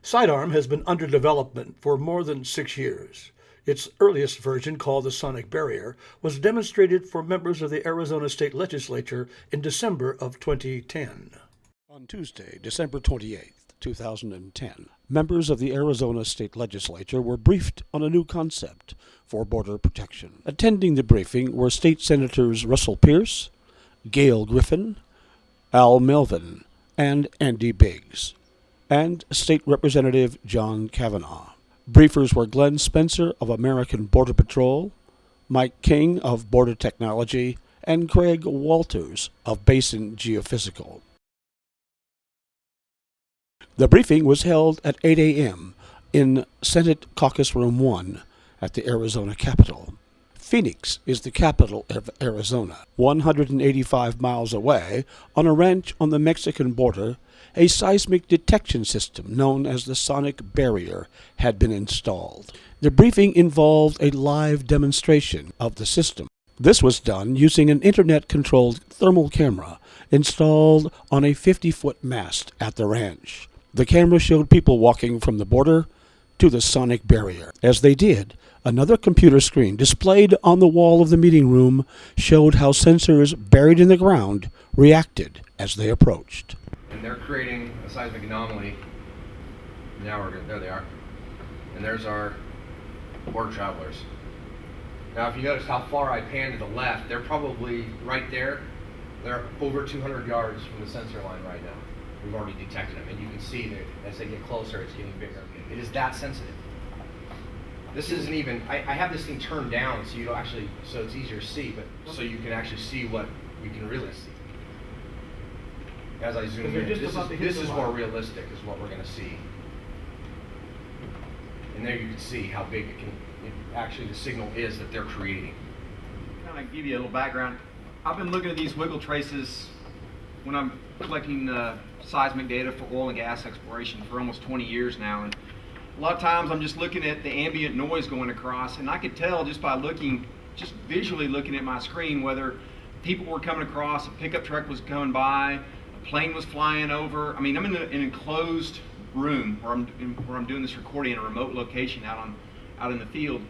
SEIDARM has been under development for more than 6 years. Its earliest version, called the Sonic Barrier, was demonstrated for members of the Arizona State Legislature in December of 2010. On Tuesday, December 28th, 2010, members of the Arizona State Legislature were briefed on a new concept for border protection. Attending the briefing were State Senators Russell Pierce, Gail Griffin, Al Melvin, and Andy Biggs, and State Representative John Kavanaugh. Briefers were Glenn Spencer of American Border Patrol, Mike King of Border Technology, and Craig Walters of Basin Geophysical. The briefing was held at 8 a.m. in Senate Caucus Room 1 at the Arizona Capitol. Phoenix is the capital of Arizona. 185 miles away, on a ranch on the Mexican border, a seismic detection system known as the Sonic Barrier had been installed. The briefing involved a live demonstration of the system. This was done using an internet-controlled thermal camera installed on a 50-foot mast at the ranch. The camera showed people walking from the border to the Sonic Barrier. As they did, another computer screen displayed on the wall of the meeting room showed how sensors buried in the ground reacted as they approached. And they're creating a seismic anomaly. There they are. And there's our border travelers. Now, if you notice how far I panned to the left, they're probably right there. They're over 200 yards from the sensor line right now. We've already detected them, and you can see that as they get closer, it's getting bigger. It is that sensitive. This isn't even, I have this thing turned down so you don't actually, so it's easier to see, but so you can actually see what you can really see. As I zoom in, this is more realistic is what we're going to see. And there you can see how big actually the signal is that they're creating. Kind of give you a little background. I've been looking at these wiggle traces when I'm collecting seismic data for oil and gas exploration for almost 20 years now. And a lot of times I'm just looking at the ambient noise going across, and I could tell just by looking, just visually looking at my screen, whether people were coming across, a pickup truck was coming by, a plane was flying over. I mean, I'm in an enclosed room where I'm doing this recording in a remote location out in the field,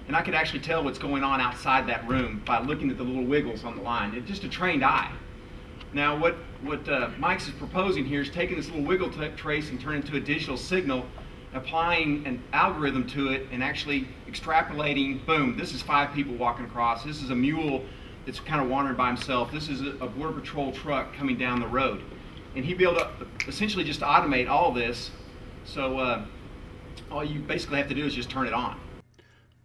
and I could actually tell what's going on outside that room by looking at the little wiggles on the line. It's just a trained eye. Now, what Mike's is proposing here is taking this little wiggle trace and turning it into a digital signal, applying an algorithm to it, and actually extrapolating, boom, this is 5 people walking across. This is a mule that's kind of wandering by himself. This is a Border Patrol truck coming down the road. And he'd be able to essentially just automate all this. So all you basically have to do is just turn it on.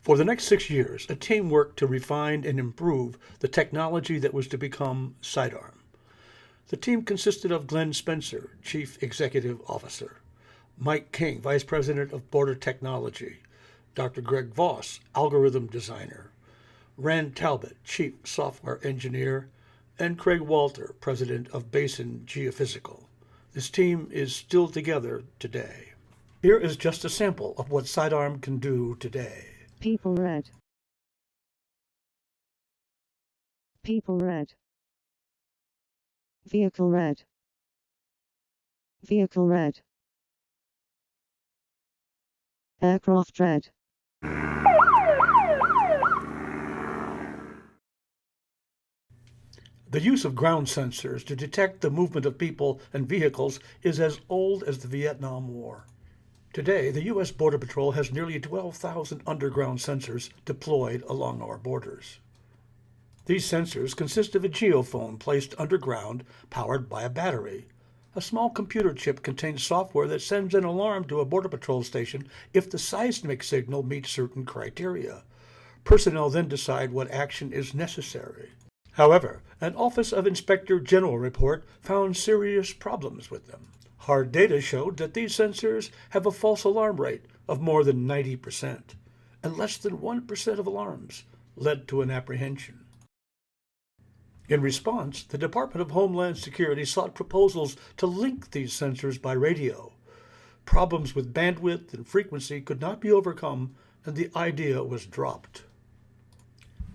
For the next 6 years, a team worked to refine and improve the technology that was to become SEIDARM. The team consisted of Glenn Spencer, Chief Executive Officer, Mike King, Vice President of Border Technology, Dr. Greg Voss, Algorithm Designer, Rand Talbot, Chief Software Engineer, and Craig Walter, President of Basin Geophysical. This team is still together today. Here is just a sample of what SEIDARM can do today. People red. People red. Vehicle red. Vehicle red. Aircraft red. The use of ground sensors to detect the movement of people and vehicles is as old as the Vietnam War. Today, the U.S. Border Patrol has nearly 12,000 underground sensors deployed along our borders. These sensors consist of a geophone placed underground, powered by a battery. A small computer chip contains software that sends an alarm to a Border Patrol station if the seismic signal meets certain criteria. Personnel then decide what action is necessary. However, an Office of Inspector General report found serious problems with them. Hard data showed that these sensors have a false alarm rate of more than 90%, and less than 1% of alarms led to an apprehension. In response, the Department of Homeland Security sought proposals to link these sensors by radio. Problems with bandwidth and frequency could not be overcome, and the idea was dropped.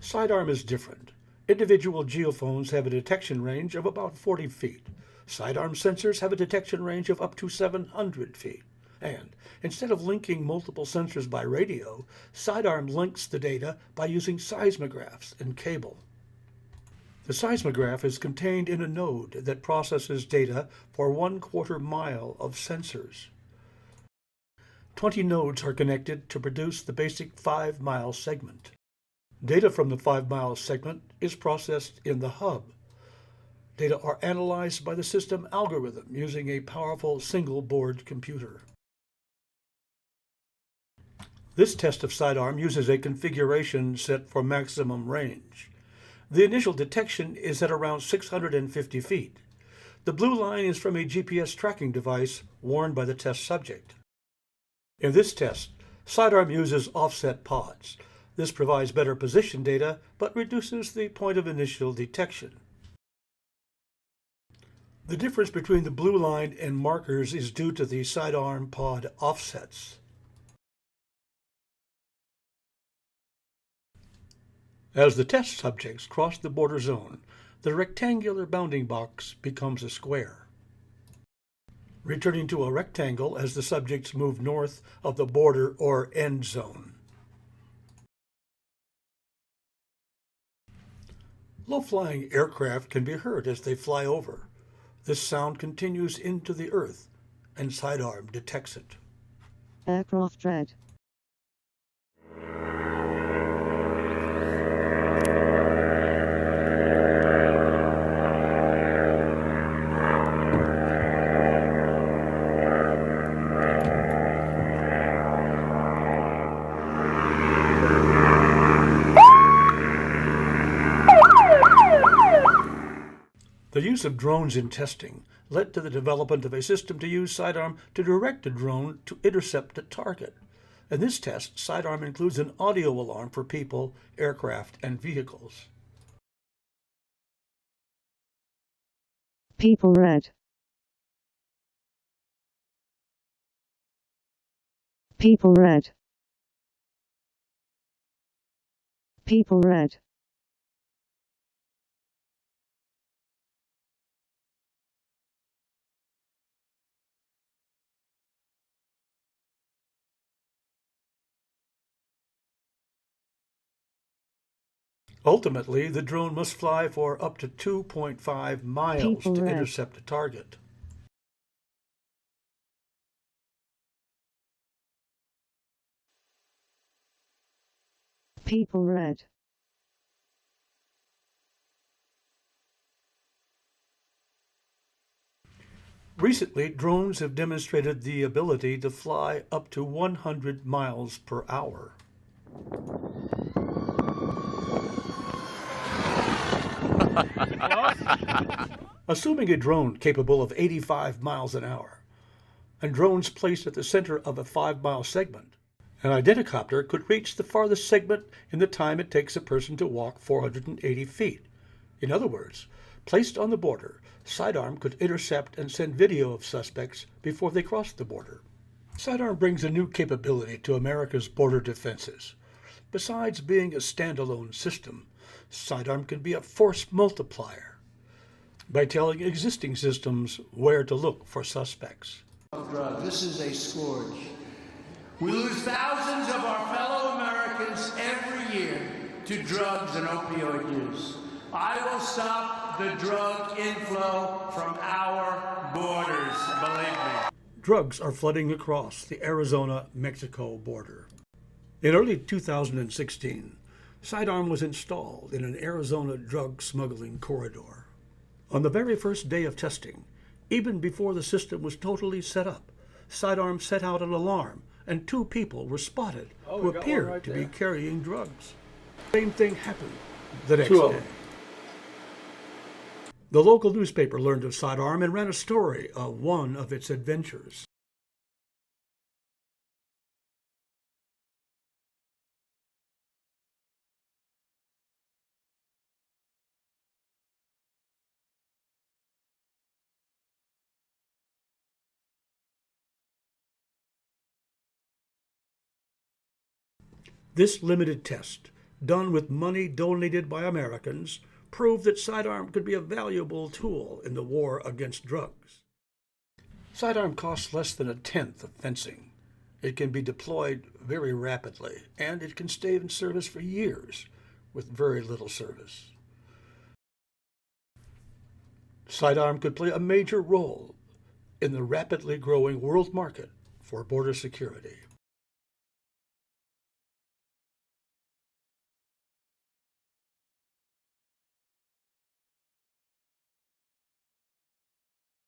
SEIDARM is different. Individual geophones have a detection range of about 40 feet. SEIDARM sensors have a detection range of up to 700 feet. And instead of linking multiple sensors by radio, SEIDARM links the data by using seismographs and cable. The seismograph is contained in a node that processes data for 1/4 mile of sensors. 20 nodes are connected to produce the basic 5-mile segment. Data from the 5-mile segment is processed in the hub. Data are analyzed by the system algorithm using a powerful single-board computer. This test of SEIDARM uses a configuration set for maximum range. The initial detection is at around 650 feet. The blue line is from a GPS tracking device worn by the test subject. In this test, SEIDARM uses offset pods. This provides better position data, but reduces the point of initial detection. The difference between the blue line and markers is due to the SEIDARM pod offsets. As the test subjects cross the border zone, the rectangular bounding box becomes a square, returning to a rectangle as the subjects move north of the border or end zone. Low-flying aircraft can be heard as they fly over. This sound continues into the earth, and SEIDARM detects it. Aircraft red. The use of drones in testing led to the development of a system to use SEIDARM to direct a drone to intercept a target. In this test, SEIDARM includes an audio alarm for people, aircraft, and vehicles. People red. People red. People red. Ultimately, the drone must fly for up to 2.5 miles People to red. intercept a target. People red. Recently, drones have demonstrated the ability to fly up to 100 miles per hour. Assuming a drone capable of 85 miles an hour, and drones placed at the center of a 5-mile segment, an identicopter could reach the farthest segment in the time it takes a person to walk 480 feet. In other words, placed on the border, SEIDARM could intercept and send video of suspects before they cross the border. SEIDARM brings a new capability to America's border defenses. Besides being a standalone system, SEIDARM can be a force multiplier by telling existing systems where to look for suspects. This is a scourge. We lose thousands of our fellow Americans every year to drugs and opioid use. I will stop the drug inflow from our borders, believe me. Drugs are flooding across the Arizona-Mexico border. In early 2016, SEIDARM was installed in an Arizona drug smuggling corridor. On the very first day of testing, even before the system was totally set up, SEIDARM set out an alarm, and 2 people were spotted who appeared to be carrying drugs. Same thing happened the next day. The local newspaper learned of SEIDARM and ran a story of one of its adventures. This limited test, done with money donated by Americans, proved that SEIDARM could be a valuable tool in the war against drugs. SEIDARM costs less than a tenth of fencing. It can be deployed very rapidly, and it can stay in service for years with very little service. SEIDARM could play a major role in the rapidly growing world market for border security.